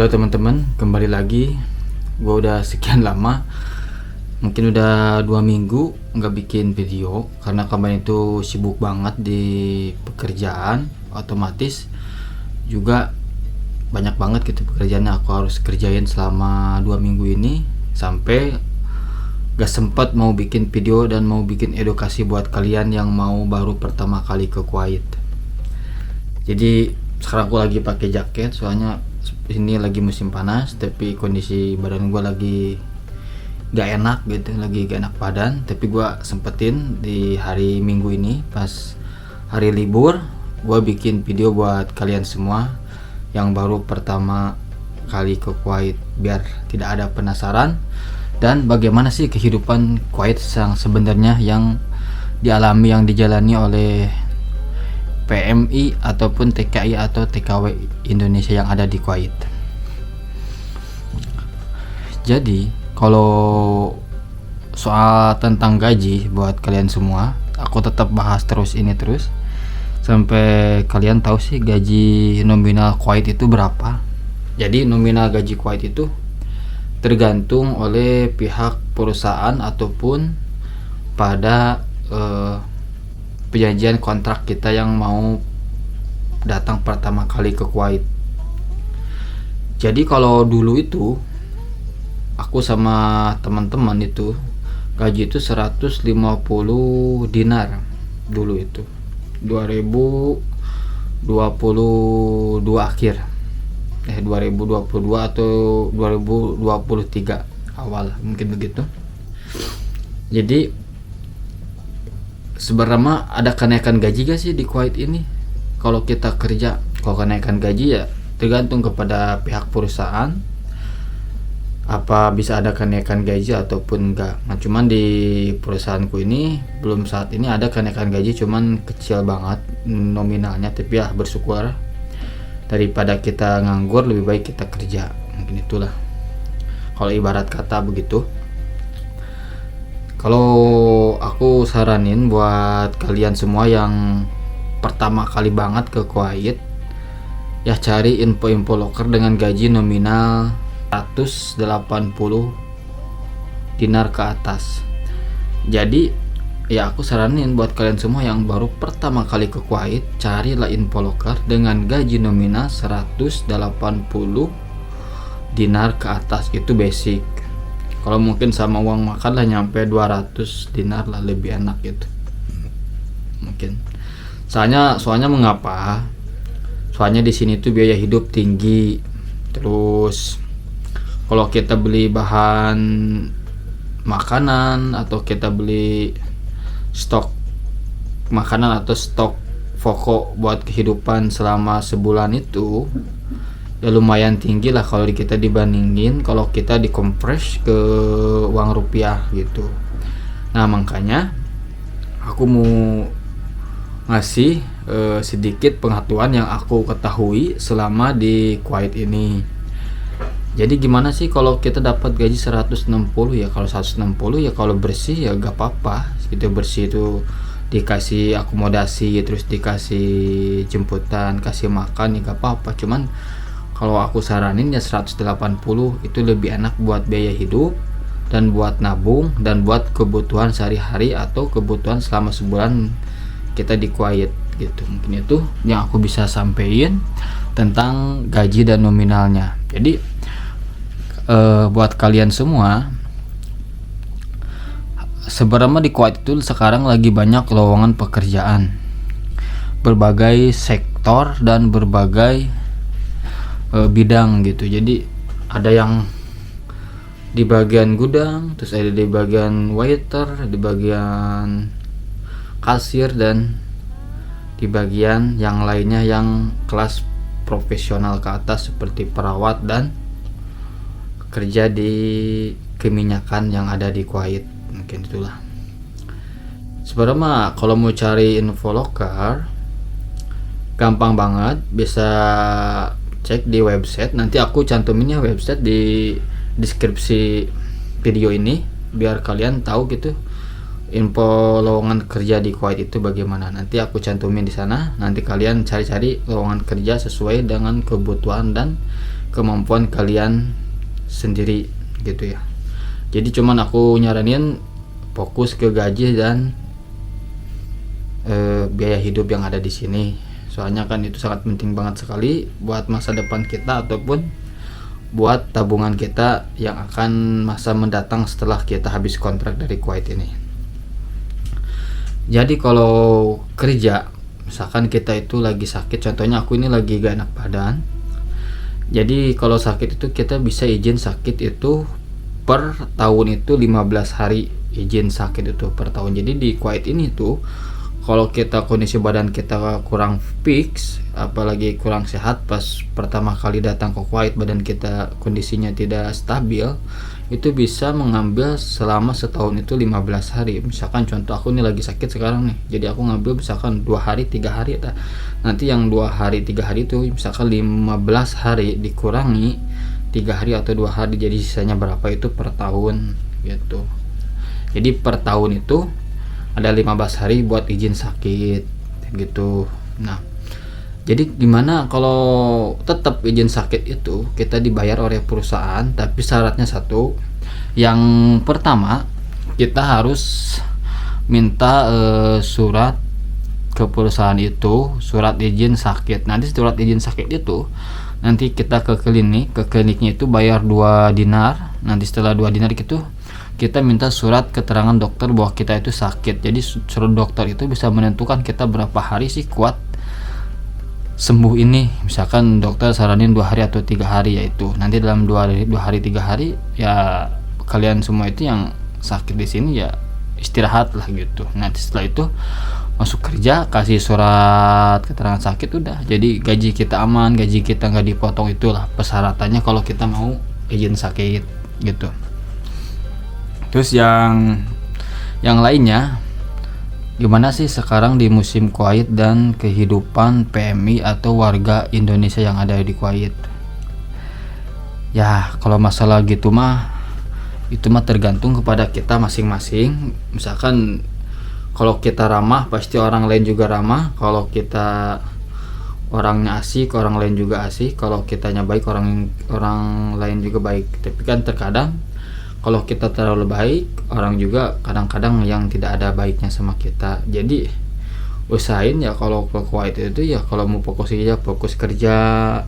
Halo teman-teman, kembali lagi. Gue udah sekian lama, mungkin udah 2 minggu nggak bikin video karena kemarin itu sibuk banget di pekerjaan. Otomatis juga banyak banget gitu pekerjaan yang aku harus kerjain selama 2 minggu ini, sampai gak sempat mau bikin video dan mau bikin edukasi buat kalian yang mau baru pertama kali ke Kuwait. Jadi sekarang aku lagi pakai jaket soalnya ini lagi musim panas, tapi kondisi badan gue lagi gak enak gitu, lagi gak enak badan. Tapi gue sempetin di hari Minggu ini pas hari libur, gue bikin video buat kalian semua yang baru pertama kali ke Kuwait, biar tidak ada penasaran dan bagaimana sih kehidupan Kuwait yang sebenarnya yang dialami, yang dijalani oleh PMI ataupun TKI atau TKW Indonesia yang ada di Kuwait. Jadi kalau soal tentang gaji buat kalian semua, aku tetap bahas terus sampai kalian tahu sih gaji nominal Kuwait itu berapa. Jadi nominal gaji Kuwait itu tergantung oleh pihak perusahaan ataupun pada perjanjian kontrak kita yang mau datang pertama kali ke Kuwait. Jadi kalau dulu itu aku sama teman-teman itu gaji itu 150 dinar dulu itu 2022 akhir 2022 atau 2023 awal mungkin begitu. Jadi sebenarnya ada kenaikan gaji gak sih di Kuwait ini? Kalau kita kerja, kalau kenaikan gaji ya tergantung kepada pihak perusahaan, apa bisa ada kenaikan gaji ataupun enggak. Nah, cuman di perusahaanku ini belum saat ini ada kenaikan gaji, cuman kecil banget nominalnya. Tapi ya bersyukur, daripada kita nganggur lebih baik kita kerja, mungkin itulah kalau ibarat kata begitu. Kalau aku saranin buat kalian semua yang pertama kali banget ke Kuwait, ya cari info-info loker dengan gaji nominal 180 dinar ke atas. Jadi ya aku saranin buat kalian semua yang baru pertama kali ke Kuwait, carilah info loker dengan gaji nominal 180 dinar ke atas, itu basic. Kalau mungkin sama uang makan lah nyampe 200 dinar lah, lebih enak gitu mungkin. Soalnya mengapa? Soalnya di sini tuh biaya hidup tinggi. Terus kalau kita beli bahan makanan atau kita beli stok makanan atau stok pokok buat kehidupan selama sebulan itu ya lumayan tinggi lah kalau kita dibandingin kalau kita dikompres ke uang rupiah gitu. Nah makanya aku mau ngasih sedikit pengetahuan yang aku ketahui selama di Kuwait ini. Jadi gimana sih kalau kita dapat gaji 160 ya? Kalau 160 ya kalau bersih ya gak apa-apa gitu. Bersih itu dikasih akomodasi, terus dikasih jemputan, kasih makan ya gak apa-apa. Cuman kalau aku saranin ya 180 itu lebih enak buat biaya hidup dan buat nabung dan buat kebutuhan sehari-hari atau kebutuhan selama sebulan kita di Kuwait gitu. Mungkin itu yang aku bisa sampaikan tentang gaji dan nominalnya. Jadi buat kalian semua, sebenarnya di Kuwait itu sekarang lagi banyak lowongan pekerjaan berbagai sektor dan berbagai bidang gitu. Jadi ada yang di bagian gudang, terus ada di bagian waiter, di bagian kasir, dan di bagian yang lainnya yang kelas profesional ke atas seperti perawat dan kerja di keminyakan yang ada di Kuwait. Mungkin itulah. Sebenarnya kalau mau cari info lokal gampang banget, bisa cek di website. Nanti aku cantuminnya website di deskripsi video ini biar kalian tahu gitu info lowongan kerja di Kuwait itu bagaimana. Nanti aku cantumin di sana. Nanti kalian cari-cari lowongan kerja sesuai dengan kebutuhan dan kemampuan kalian sendiri gitu ya. Jadi cuman aku nyaranin fokus ke gaji dan biaya hidup yang ada di sini. Soalnya kan itu sangat penting banget sekali buat masa depan kita ataupun buat tabungan kita yang akan masa mendatang setelah kita habis kontrak dari Kuwait ini. Jadi kalau kerja, misalkan kita itu lagi sakit, contohnya aku ini lagi gak enak badan. Jadi kalau sakit itu kita bisa izin sakit itu per tahun itu 15 hari izin sakit itu per tahun. Jadi di Kuwait ini tuh kalau kita kondisi badan kita kurang fix, apalagi kurang sehat, pas pertama kali datang ke Kuwait badan kita kondisinya tidak stabil, itu bisa mengambil selama setahun itu 15 hari. Misalkan contoh aku nih lagi sakit sekarang nih, jadi aku ngambil misalkan 2 hari 3 hari ya. Nanti yang 2 hari 3 hari itu misalkan 15 hari dikurangi 3 hari atau 2 hari, jadi sisanya berapa itu per tahun gitu. Jadi per tahun itu ada 15 hari buat izin sakit gitu. Nah, jadi gimana kalau tetap izin sakit itu kita dibayar oleh perusahaan, tapi syaratnya satu. Yang pertama, kita harus minta surat ke perusahaan itu, surat izin sakit. Nanti surat izin sakit itu nanti kita ke kliniknya itu bayar 2 dinar. Nanti setelah 2 dinar itu kita minta surat keterangan dokter bahwa kita itu sakit. Jadi surat dokter itu bisa menentukan kita berapa hari sih kuat sembuh ini. Misalkan dokter saranin 2 hari atau 3 hari, yaitu nanti dalam 2 hari 3 hari ya kalian semua itu yang sakit di sini ya istirahat lah gitu. Nanti setelah itu masuk kerja, kasih surat keterangan sakit, udah. Jadi gaji kita aman, gaji kita nggak dipotong. Itulah persyaratannya kalau kita mau izin sakit gitu. Terus yang lainnya, gimana sih sekarang di musim Kuwait dan kehidupan PMI atau warga Indonesia yang ada di Kuwait? Ya kalau masalah gitu mah, itu mah tergantung kepada kita masing-masing. Misalkan kalau kita ramah, pasti orang lain juga ramah. Kalau kita orangnya asik, orang lain juga asik. Kalau kitanya baik, orang lain juga baik. Tapi kan terkadang kalau kita terlalu baik, orang juga kadang-kadang yang tidak ada baiknya sama kita. Jadi usahain ya kalau ke Kuwait itu ya kalau mau fokus kerja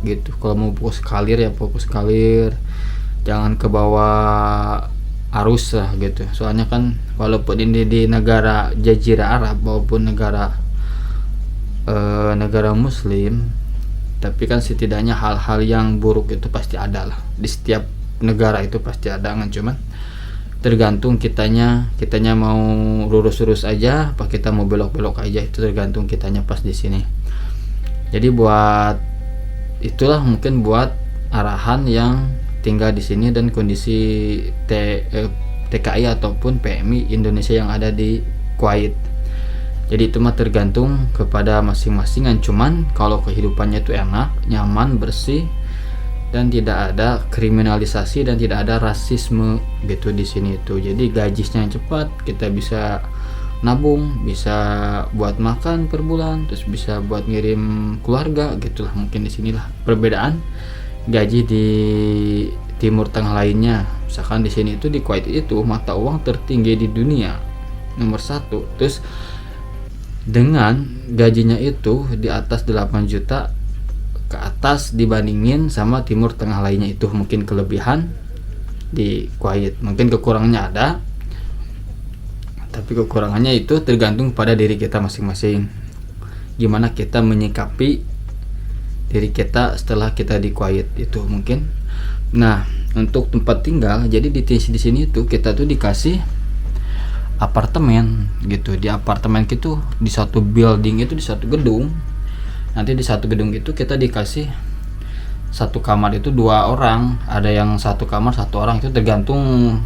gitu. Kalau mau fokus kalir ya fokus kalir. Jangan ke bawah arus lah gitu. Soalnya kan walaupun ini di negara Jazirah Arab maupun negara muslim, tapi kan setidaknya hal-hal yang buruk itu pasti ada lah. Di setiap negara itu pasti ada, kan cuman tergantung kitanya mau lurus-lurus aja apa kita mau belok-belok aja, itu tergantung kitanya pas di sini. Jadi buat itulah mungkin buat arahan yang tinggal di sini dan kondisi TKI ataupun PMI Indonesia yang ada di Kuwait. Jadi itu mah tergantung kepada masing-masing, kan cuman kalau kehidupannya itu enak, nyaman, bersih, dan tidak ada kriminalisasi dan tidak ada rasisme gitu di sini itu. Jadi gajinya cepat, kita bisa nabung, bisa buat makan per bulan, terus bisa buat ngirim keluarga gitulah. Mungkin di sinilah perbedaan gaji di Timur Tengah lainnya. Misalkan di sini itu di Kuwait itu mata uang tertinggi di dunia, nomor 1. Terus dengan gajinya itu di atas 8 juta ke atas dibandingin sama Timur Tengah lainnya. Itu mungkin kelebihan di Kuwait, mungkin kekurangannya ada, tapi kekurangannya itu tergantung pada diri kita masing-masing, gimana kita menyikapi diri kita setelah kita di Kuwait itu mungkin. Nah untuk tempat tinggal, jadi di sini itu kita tuh dikasih apartemen gitu. Di apartemen itu di satu building itu, di satu gedung. Nanti di satu gedung itu kita dikasih satu kamar itu 2 orang. Ada yang satu kamar 1 orang, itu tergantung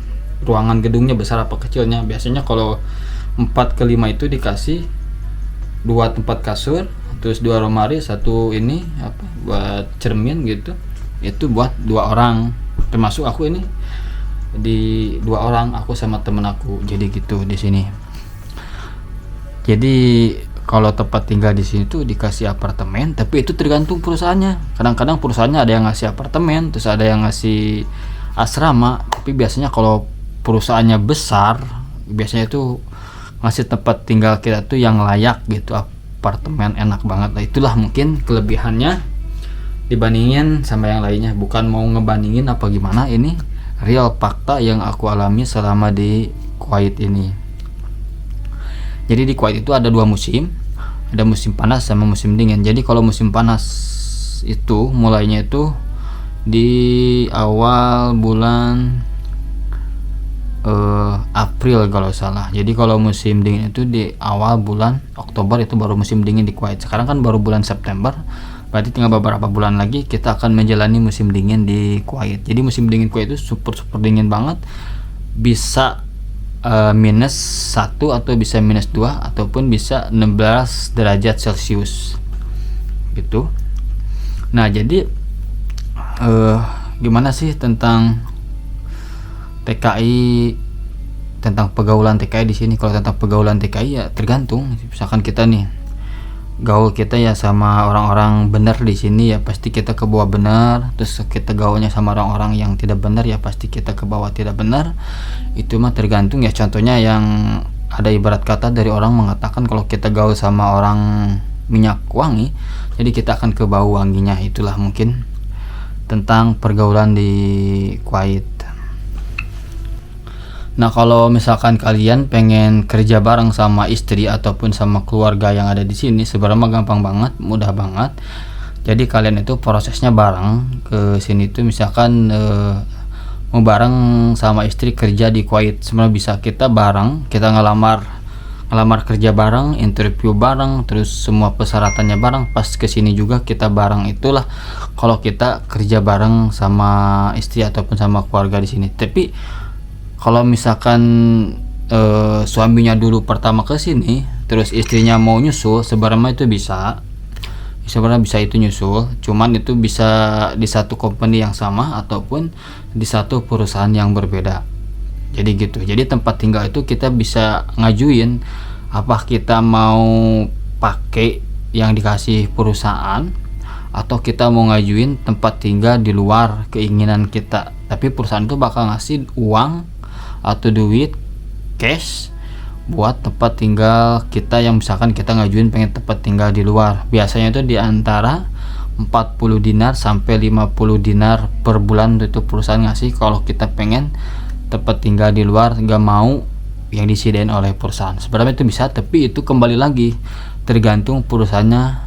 ruangan gedungnya besar apa kecilnya. Biasanya kalau 4 ke 5 itu dikasih 2 tempat kasur, terus 2 lemari, 1 ini apa buat cermin gitu. Itu buat 2 orang, termasuk aku ini di 2 orang, aku sama temen aku. Jadi gitu di sini. Jadi kalau tempat tinggal di sini tuh dikasih apartemen, tapi itu tergantung perusahaannya. Kadang-kadang perusahaannya ada yang ngasih apartemen, terus ada yang ngasih asrama. Tapi biasanya kalau perusahaannya besar, biasanya itu ngasih tempat tinggal kita tuh yang layak gitu, apartemen enak banget. Nah, itulah mungkin kelebihannya dibandingin sama yang lainnya. Bukan mau ngebandingin apa gimana, ini real fakta yang aku alami selama di Kuwait ini. Jadi di Kuwait itu ada 2 musim, ada musim panas sama musim dingin. Jadi kalau musim panas itu mulainya itu di awal bulan April kalau salah. Jadi kalau musim dingin itu di awal bulan Oktober, itu baru musim dingin di Kuwait. Sekarang kan baru bulan September, berarti tinggal beberapa bulan lagi kita akan menjalani musim dingin di Kuwait. Jadi musim dingin Kuwait itu super dingin banget, bisa -1 atau bisa -2 ataupun bisa 16 derajat Celcius gitu. Nah, jadi gimana sih tentang TKI, tentang pergaulan TKI di sini? Kalau tentang pergaulan TKI ya tergantung. Misalkan kita nih gaul kita ya sama orang-orang benar di sini, ya pasti kita ke bawah benar. Terus kita gaulnya sama orang-orang yang tidak benar, ya pasti kita ke bawah tidak benar. Itu mah tergantung ya. Contohnya yang ada ibarat kata dari orang mengatakan kalau kita gaul sama orang minyak wangi, jadi kita akan ke bau wanginya. Itulah mungkin tentang pergaulan di Kuwait. Nah, kalau misalkan kalian pengen kerja bareng sama istri ataupun sama keluarga yang ada di sini, sebenarnya gampang banget, mudah banget. Jadi kalian itu prosesnya bareng ke sini tuh, misalkan mau bareng sama istri kerja di Kuwait, sebenarnya bisa kita bareng, kita ngelamar kerja bareng, interview bareng, terus semua persyaratannya bareng. Pas ke sini juga kita bareng. Itulah kalau kita kerja bareng sama istri ataupun sama keluarga di sini. Tapi kalau misalkan suaminya dulu pertama ke sini, terus istrinya mau nyusul, sebenarnya itu bisa itu nyusul. Cuman itu bisa di satu company yang sama ataupun di satu perusahaan yang berbeda. Jadi gitu. Jadi tempat tinggal itu kita bisa ngajuin apa kita mau pakai yang dikasih perusahaan, atau kita mau ngajuin tempat tinggal di luar keinginan kita. Tapi perusahaan itu bakal ngasih uang atau duit cash buat tempat tinggal kita, yang misalkan kita ngajuin pengen tempat tinggal di luar. Biasanya itu di antara 40 dinar sampai 50 dinar per bulan itu perusahaan ngasih kalau kita pengen tempat tinggal di luar, nggak mau yang disediain oleh perusahaan. Sebenarnya itu bisa, tapi itu kembali lagi tergantung perusahaannya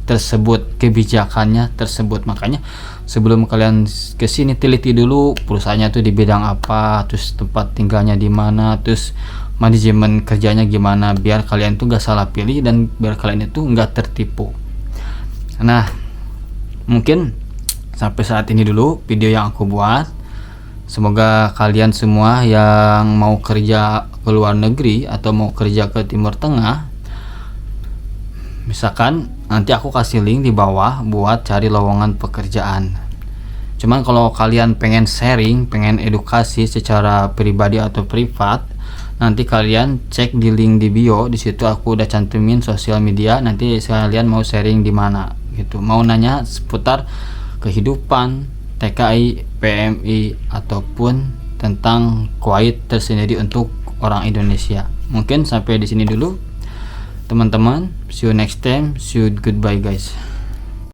tersebut, kebijakannya tersebut. Makanya sebelum kalian kesini teliti dulu perusahaannya tuh di bidang apa, terus tempat tinggalnya di mana, terus manajemen kerjanya gimana, biar kalian tuh gak salah pilih dan biar kalian itu gak tertipu. Nah, mungkin sampai saat ini dulu video yang aku buat. Semoga kalian semua yang mau kerja ke luar negeri atau mau kerja ke Timur Tengah, misalkan nanti aku kasih link di bawah buat cari lowongan pekerjaan. Cuman kalau kalian pengen sharing, pengen edukasi secara pribadi atau privat, nanti kalian cek di link di bio. Di situ aku udah cantumin sosial media. Nanti kalian mau sharing di mana gitu, mau nanya seputar kehidupan TKI, PMI ataupun tentang Kuwait tersendiri untuk orang Indonesia. Mungkin sampai di sini dulu teman-teman. See you next time. See you, goodbye guys.